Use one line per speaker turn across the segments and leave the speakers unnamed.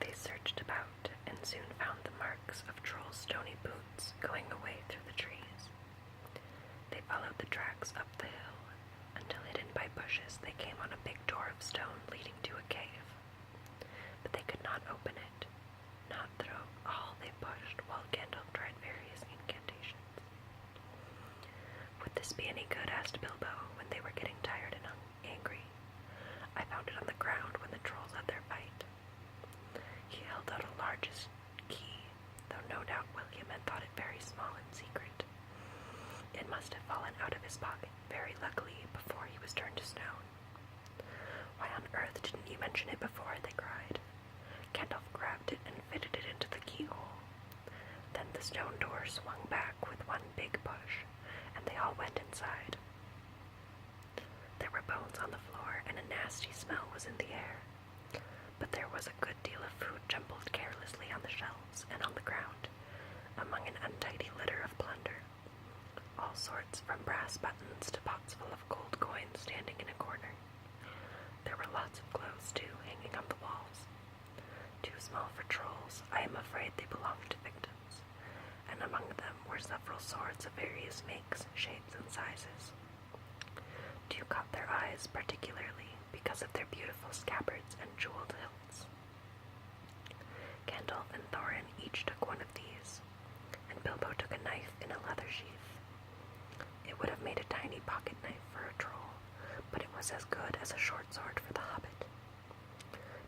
They searched about and soon found the marks of Troll's stony boots going away through the trees. They followed the tracks up the hill until, hidden by bushes, they came on a big door of stone leading to a cave. But they could not open it, not through all they pushed, while Gandalf tried various incantations. "Would this be any good?" asked Bilbo, when they were getting tired and angry. "I found it on the ground when the trolls had their fight." He held out a large key, though no doubt William had thought it very small and secret. It must have fallen out of his pocket, very luckily, before he was turned to stone. "Why on earth didn't you mention it before?" they cried. Gandalf grabbed it and fitted it into the keyhole. Then the stone door swung back with one big push, and they all went inside. There were bones on the floor, and a nasty smell was in the air. But there was a good deal of food jumbled carelessly on the shelves and on the ground, among an untidy litter of plunder. All sorts, from brass buttons to pots full of gold coins standing in a corner. There were lots of clothes, too, hanging on the walls. Too small for trolls, I am afraid they belonged to victims, and among them were several swords of various makes, shapes, and sizes. Two caught their eyes particularly because of their beautiful scabbards and jeweled hilts. Gandalf and Thorin each took one of these, and Bilbo took a knife in a leather sheath. It would have made a tiny pocket knife for a troll, but it was as good as a short sword for the hobbit.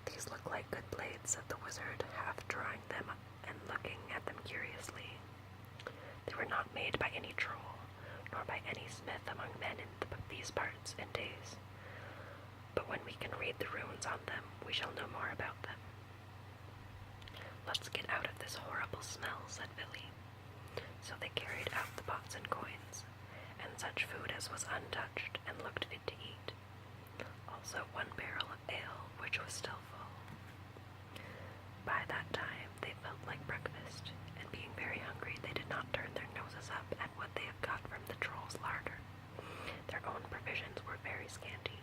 "These look like good blades," said the wizard, half drawing them and looking at them curiously. They were not made by any troll, nor by any smith among men in these parts and days. But when we can read the runes on them, we shall know more about them. "Let's get out of this horrible smell," said Billy. So they carried out the pots and coins, and such food as was untouched and looked fit to eat. Also 1 barrel of ale, which was still full. By that time they felt like breakfast, and being very hungry, they did not turn their noses up at what they had got from the troll's larder. Their own provisions were very scanty.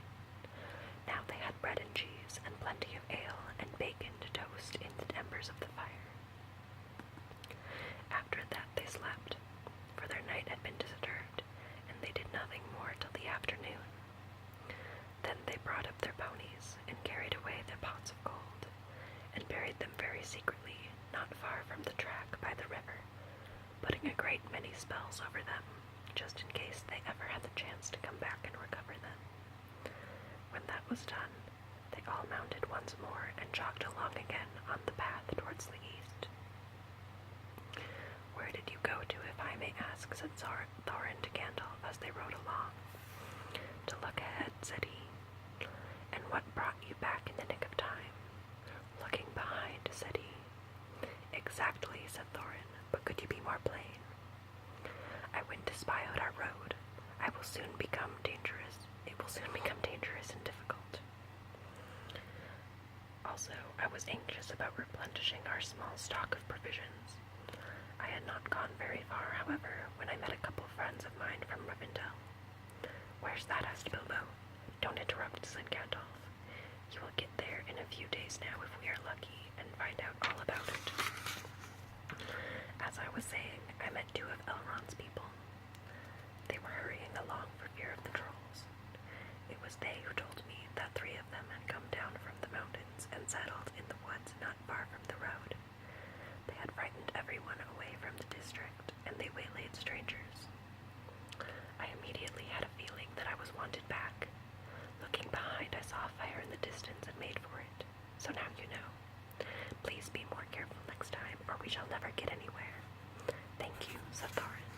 Now they had bread and cheese, and plenty of ale, and bacon to toast in the embers of the fire. After that they slept, for their night had been disturbed, and they did nothing more till the afternoon. Then they brought up their ponies, and carried away their pots of gold, and buried them very secretly, not far from the track by the river, putting a great many spells over them, just in case they ever had the chance to come back and recover them. When that was done, they all mounted once more and jogged along again on the path towards the east. "Where did you go to, if I may ask?" said Thorin to Gandalf as they rode along. "To look ahead," said he. "And what brought you back in the nick of time?" "Looking behind," said he. "Exactly," said Thorin, "but could you be more plain?" "I went to spy out our road. It will soon become dangerous and difficult. Also, I was anxious about replenishing our small stock of provisions. I had not gone very far, however, when I met a couple friends of mine from Rivendell." "Where's that?" asked Bilbo. "Don't interrupt," said Gandalf. "You will get there in a few days now if we are lucky, and find out all about it. As I was saying, I met 2 of Elrond's people. They were hurrying along for fear of the trolls. It was they who told me that 3 of them had come down from the mountains and settled in the woods not far from the road. They had frightened everyone away from the district, and they waylaid strangers. I immediately had a feeling that I was wanted back. Looking behind, I saw a fire in the distance and made for it. So now you know. Please be more careful next time, or we shall never get anywhere." "Thank you," said Thorin.